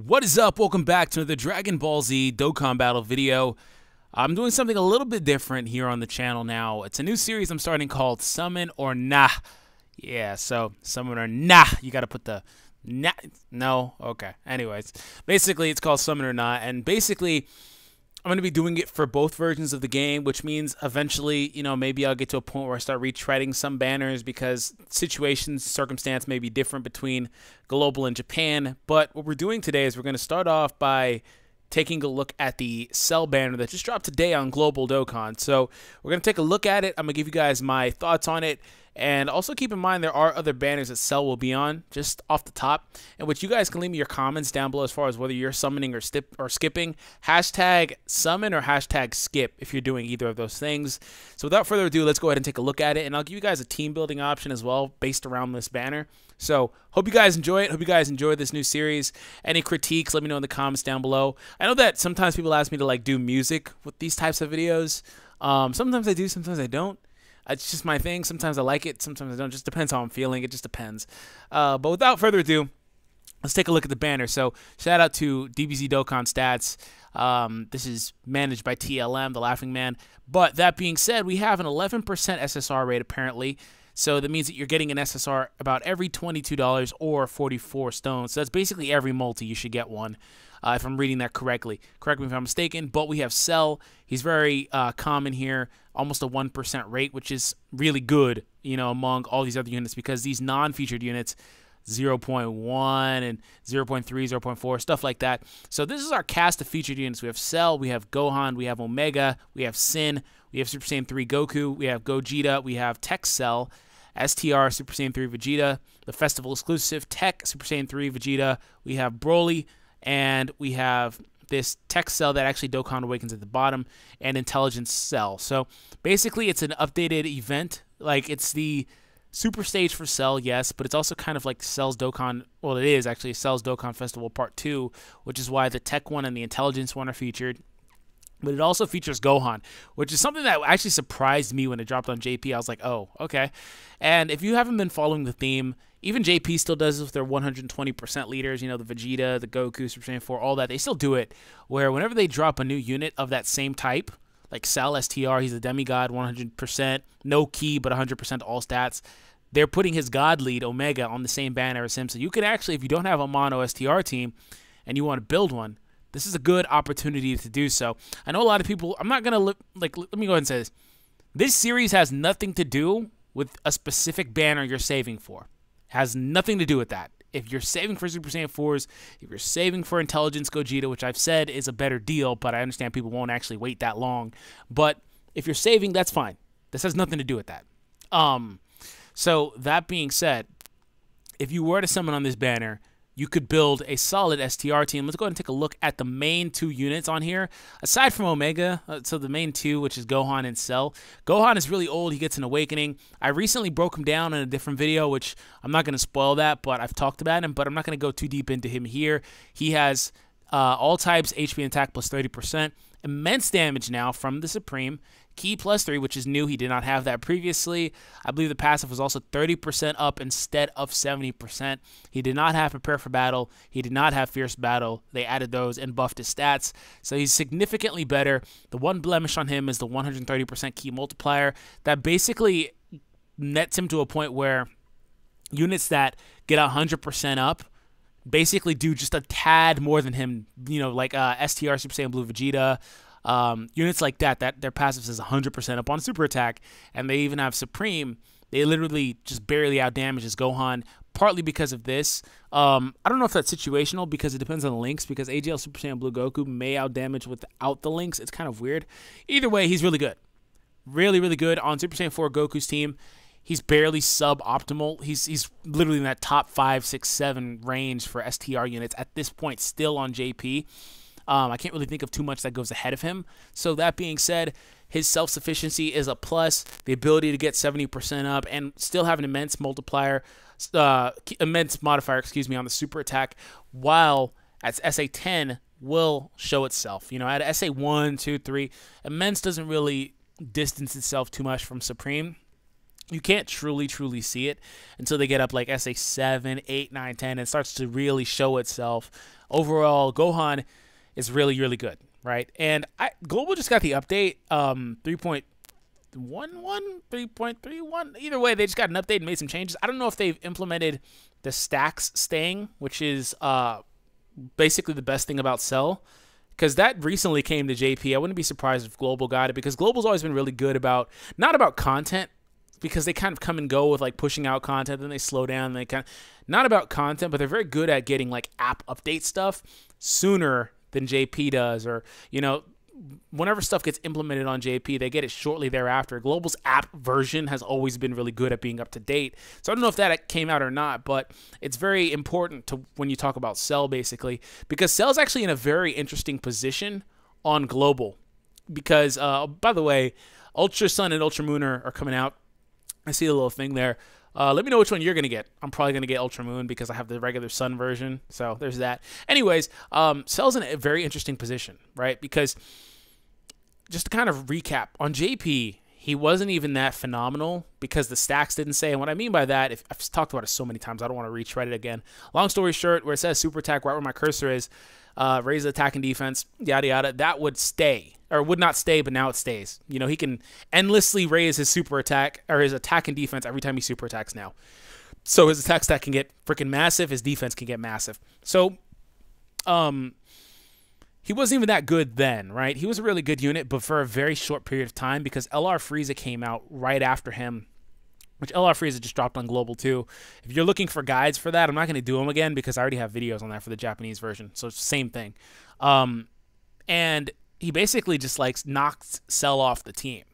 What is up? Welcome back to the Dragon Ball Z Dokkan battle video. I'm doing something a little bit different here on the channel now. It's a new series I'm starting called Summon or Nah. Yeah, so Summon or Nah. You got to put the Nah. No? Okay. Anyways, basically it's called Summon or Nah, and basically I'm going to be doing it for both versions of the game, which means eventually, maybe I'll get to a point where I start retreading some banners because situations, circumstance may be different between global and Japan. But what we're doing today is we're going to start off by taking a look at the Cell banner that just dropped today on Global Dokkan. So we're going to take a look at it. I'm going to give you guys my thoughts on it. And also keep in mind there are other banners that Cell will be on just off the top, in which you guys can leave me your comments down below as far as whether you're summoning or skipping. Hashtag summon or hashtag skip if you're doing either of those things. So without further ado, let's go ahead and take a look at it. And I'll give you guys a team building option as well based around this banner. So hope you guys enjoy it. Hope you guys enjoy this new series. Any critiques, let me know in the comments down below. I know that sometimes people ask me to do music with these types of videos. Sometimes I do, sometimes I don't. It's just my thing. Sometimes I like it, sometimes I don't. It just depends how I'm feeling. It just depends. But without further ado, let's take a look at the banner. So shout out to DBZ Dokkan Stats. This is managed by TLM, the Laughing Man. But that being said, we have an 11% SSR rate apparently. So that means that you're getting an SSR about every $22 or 44 stones. So that's basically every multi you should get one. If I'm reading that correctly. Correct me if I'm mistaken, but we have Cell. He's very common here, almost a 1% rate, which is really good, among all these other units because these non-featured units, 0.1 and 0.3, 0.4, stuff like that. So this is our cast of featured units. We have Cell, we have Gohan, we have Omega, we have Sin, we have Super Saiyan 3 Goku, we have Gogeta, we have Tech Cell, STR Super Saiyan 3 Vegeta, the Festival exclusive Tech Super Saiyan 3 Vegeta, we have Broly, and we have this Tech Cell that actually Dokkan Awakens at the bottom, and Intelligence Cell. So basically it's an updated event. Like it's the super stage for Cell, yes, but it's also kind of like Cell's Dokkan, well it is actually Cell's Dokkan Festival Part 2, which is why the Tech one and the Intelligence one are featured. But it also features Gohan, which is something that actually surprised me when it dropped on JP. I was like, oh, okay. And if you haven't been following the theme, even JP still does this with their 120% leaders, the Vegeta, the Goku, Super Saiyan 4, all that. They still do it, where whenever they drop a new unit of that same type, like Cell STR, he's a demigod, 100%, no key, but 100% all stats. They're putting his god lead, Omega, on the same banner as him. So you can actually, if you don't have a mono STR team and you want to build one, this is a good opportunity to do so. I know a lot of people, I'm not going to, let me go ahead and say this. This series has nothing to do with a specific banner you're saving for. It has nothing to do with that. If you're saving for Super Saiyan 4s, if you're saving for Intelligence Gogeta, which I've said is a better deal, but I understand people won't actually wait that long. But if you're saving, that's fine. This has nothing to do with that. So that being said, if you were to summon on this banner, you could build a solid STR team. Let's go ahead and take a look at the main two units on here. Aside from Omega, so the main two, which is Gohan and Cell. Gohan is really old. He gets an awakening. I recently broke him down in a different video, which I'm not going to spoil that, but I've talked about him, but I'm not going to go too deep into him here. He has all types, HP and attack plus 30%. Immense damage now from the Supreme. Key plus 3, which is new. He did not have that previously. I believe the passive was also 30% up instead of 70%. He did not have Prepare for Battle. He did not have Fierce Battle. They added those and buffed his stats. So he's significantly better. The one blemish on him is the 130% key multiplier. That basically nets him to a point where units that get 100% up basically do just a tad more than him, like STR Super Saiyan Blue Vegeta, units like that their passive says 100% up on super attack, and they even have Supreme. They literally just barely outdamages Gohan, partly because of this. I don't know if that's situational because it depends on the links, because AGL Super Saiyan Blue Goku may outdamage without the links. It's kind of weird. Either way, he's really good. Really, really good on Super Saiyan 4 Goku's team. He's barely suboptimal. He's literally in that top 5, 6, 7 range for STR units at this point, still on JP. I can't really think of too much that goes ahead of him. So that being said, his self-sufficiency is a plus. The ability to get 70% up and still have an immense multiplier, immense modifier, on the super attack, while at SA10 will show itself. At SA1, 2, 3, immense doesn't really distance itself too much from Supreme. You can't truly see it until they get up like SA 7, 8, 9, 10, and it starts to really show itself. Overall, Gohan is really good, right? And Global just got the update 3.11, 3.31. Either way, they just got an update and made some changes. I don't know if they've implemented the stacks staying, which is basically the best thing about Cell, because that recently came to JP. I wouldn't be surprised if Global got it, because Global's always been really good about, not about content, because they kind of come and go with like pushing out content, then they slow down, and they kind of, not about content, but they're very good at getting like app update stuff sooner than JP does, or, you know, whenever stuff gets implemented on JP, they get it shortly thereafter. Global's app version has always been really good at being up to date. So I don't know if that came out or not, but it's very important to when you talk about Cell, basically, because Cell's actually in a very interesting position on Global. Because, by the way, Ultra Sun and Ultra Moon are coming out. I see a little thing there. Let me know which one you're going to get. I'm probably going to get Ultra Moon because I have the regular Sun version. So there's that. Anyways, Cell's in a very interesting position, right? Because just to kind of recap, on JP, he wasn't even that phenomenal because the stacks didn't say. And what I mean by that, if I've talked about it so many times, I don't want to retread it again. Long story short, where it says super attack right where my cursor is, raise the attack and defense, yada yada, that would stay. Or would not stay, but now it stays. You know, he can endlessly raise his super attack, or his attack and defense every time he super attacks now. So his attack stack can get freaking massive, his defense can get massive. So, he wasn't even that good then, right? He was a really good unit, but for a very short period of time, because LR Frieza came out right after him, which LR Frieza just dropped on Global too. If you're looking for guides for that, I'm not going to do them again because I already have videos on that for the Japanese version. So it's the same thing. And he basically just like knocked Cell off the team.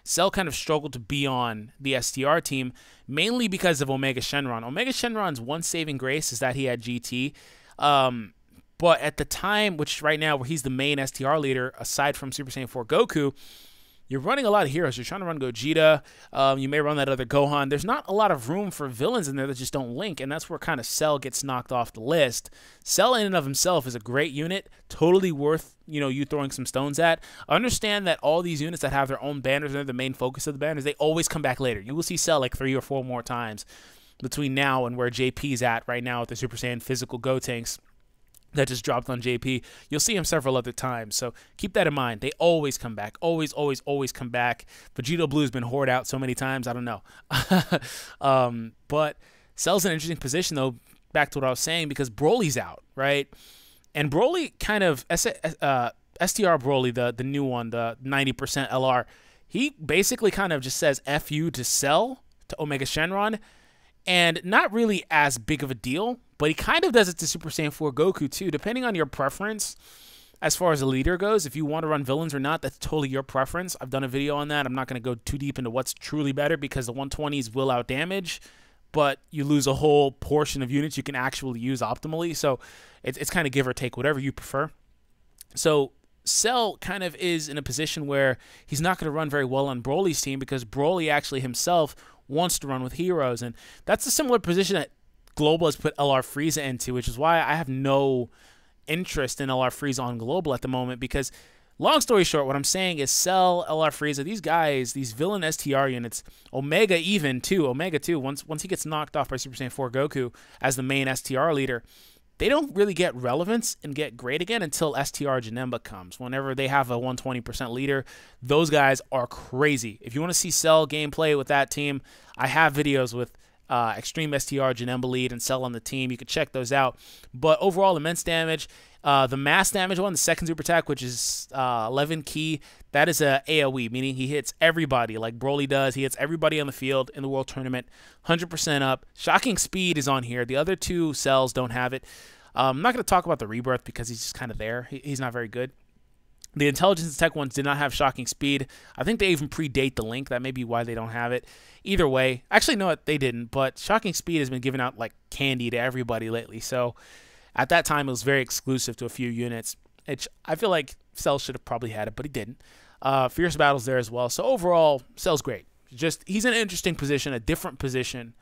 Cell kind of struggled to be on the STR team, mainly because of Omega Shenron. Omega Shenron's one saving grace is that he had GT. But at the time, which right now where he's the main STR leader, aside from Super Saiyan 4 Goku, you're running a lot of heroes. You're trying to run Gogeta. You may run that other Gohan. There's not a lot of room for villains in there that just don't link, and that's where kind of Cell gets knocked off the list. Cell in and of himself is a great unit, totally worth, you know, you throwing some stones at. Understand that all these units that have their own banners and they're the main focus of the banners, they always come back later. You will see Cell like 3 or 4 more times between now and where JP's at right now with the Super Saiyan physical Gotenks that just dropped on JP. You'll see him several other times, so keep that in mind. They always come back. Always come back. Vegito Blue's been hoarded out so many times, I don't know. But Cell's in an interesting position, though, back to what I was saying, because Broly's out, right? And Broly kind of, STR Broly, the new one, the 90% LR, he basically kind of just says F you to Cell, to Omega Shenron, and not really as big of a deal, but he kind of does it to Super Saiyan 4 Goku too, depending on your preference as far as a leader goes. If you want to run villains or not, that's totally your preference. I've done a video on that. I'm not going to go too deep into what's truly better because the 120s will out damage, but you lose a whole portion of units you can actually use optimally. So it's kind of give or take, whatever you prefer. So Cell kind of is in a position where he's not going to run very well on Broly's team because Broly actually himself wants to run with heroes, and that's a similar position that Global has put LR Frieza into, which is why I have no interest in LR Frieza on Global at the moment, because long story short, what I'm saying is Cell, LR Frieza, these guys, these villain STR units, Omega even too, Omega too, once he gets knocked off by Super Saiyan 4 Goku as the main STR leader, they don't really get relevance and get great again until STR Janemba comes. Whenever they have a 120% leader, those guys are crazy. If you want to see Cell gameplay with that team, I have videos with Extreme STR, Janemba lead, and Cell on the team. You can check those out. But overall, immense damage. The mass damage one, the second super attack, which is 11 key, that is a AoE, meaning he hits everybody like Broly does. He hits everybody on the field in the World Tournament, 100% up. Shocking speed is on here. The other two Cells don't have it. I'm not going to talk about the rebirth because he's just kind of there. He's not very good. The intelligence tech ones did not have shocking speed. I think they even predate the link. That may be why they don't have it. Either way, actually, no, they didn't. But shocking speed has been given out like candy to everybody lately. So at that time, it was very exclusive to a few units. I feel like Cell should have probably had it, but he didn't. Fierce Battle's there as well. So overall, Cell's great. Just he's in an interesting position, a different position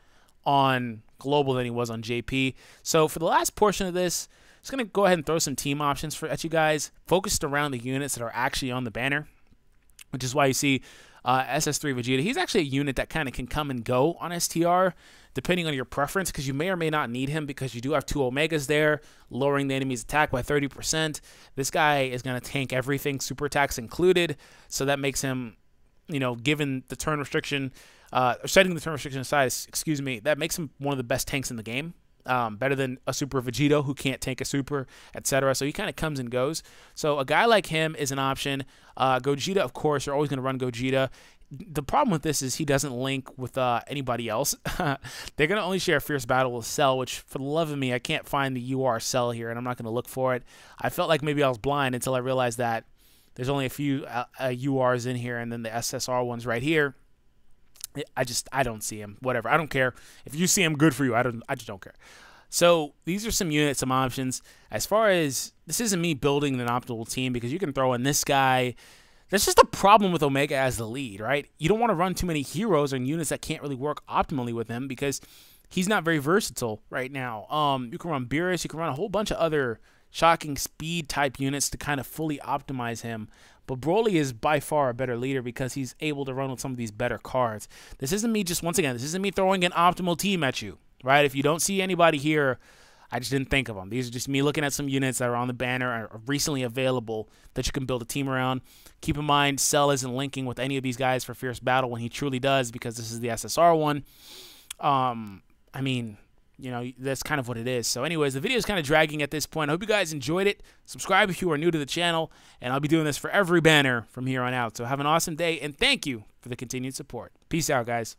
on Global than he was on JP. So for the last portion of this, I'm just going to go ahead and throw some team options at you guys, focused around the units that are actually on the banner, which is why you see SS3 Vegeta. He's actually a unit that kind of can come and go on STR, depending on your preference, because you may or may not need him because you do have 2 Omegas there, lowering the enemy's attack by 30%. This guy is going to tank everything, super attacks included, so that makes him, you know, given the turn restriction, setting the turn restriction aside, excuse me, that makes him one of the best tanks in the game. Better than a Super Vegito who can't tank a Super, etc. So he kind of comes and goes. So a guy like him is an option. Gogeta, of course, you're always going to run Gogeta. The problem with this is he doesn't link with anybody else. They're going to only share Fierce Battle with Cell, which for the love of me, I can't find the UR Cell here, and I'm not going to look for it. I felt like maybe I was blind until I realized that there's only a few URs in here, and then the SSR one's right here. I don't see him. Whatever. I don't care. If you see him, good for you. I just don't care. So these are some units, some options. As far as this isn't me building an optimal team because you can throw in this guy. That's just a problem with Omega as the lead, right? You don't want to run too many heroes and units that can't really work optimally with him because he's not very versatile right now. You can run Beerus. You can run a whole bunch of other shocking speed type units to kind of fully optimize him. But Broly is by far a better leader because he's able to run with some of these better cards. This isn't me just, once again, this isn't me throwing an optimal team at you, right? If you don't see anybody here, I just didn't think of them. These are just me looking at some units that are on the banner, are recently available that you can build a team around. Keep in mind, Cell isn't linking with any of these guys for Fierce Battle when he truly does because this is the SSR one. I mean, you know, that's kind of what it is. So anyways, the video is kind of dragging at this point. I hope you guys enjoyed it. Subscribe if you are new to the channel, and I'll be doing this for every banner from here on out. So have an awesome day, and thank you for the continued support. Peace out, guys.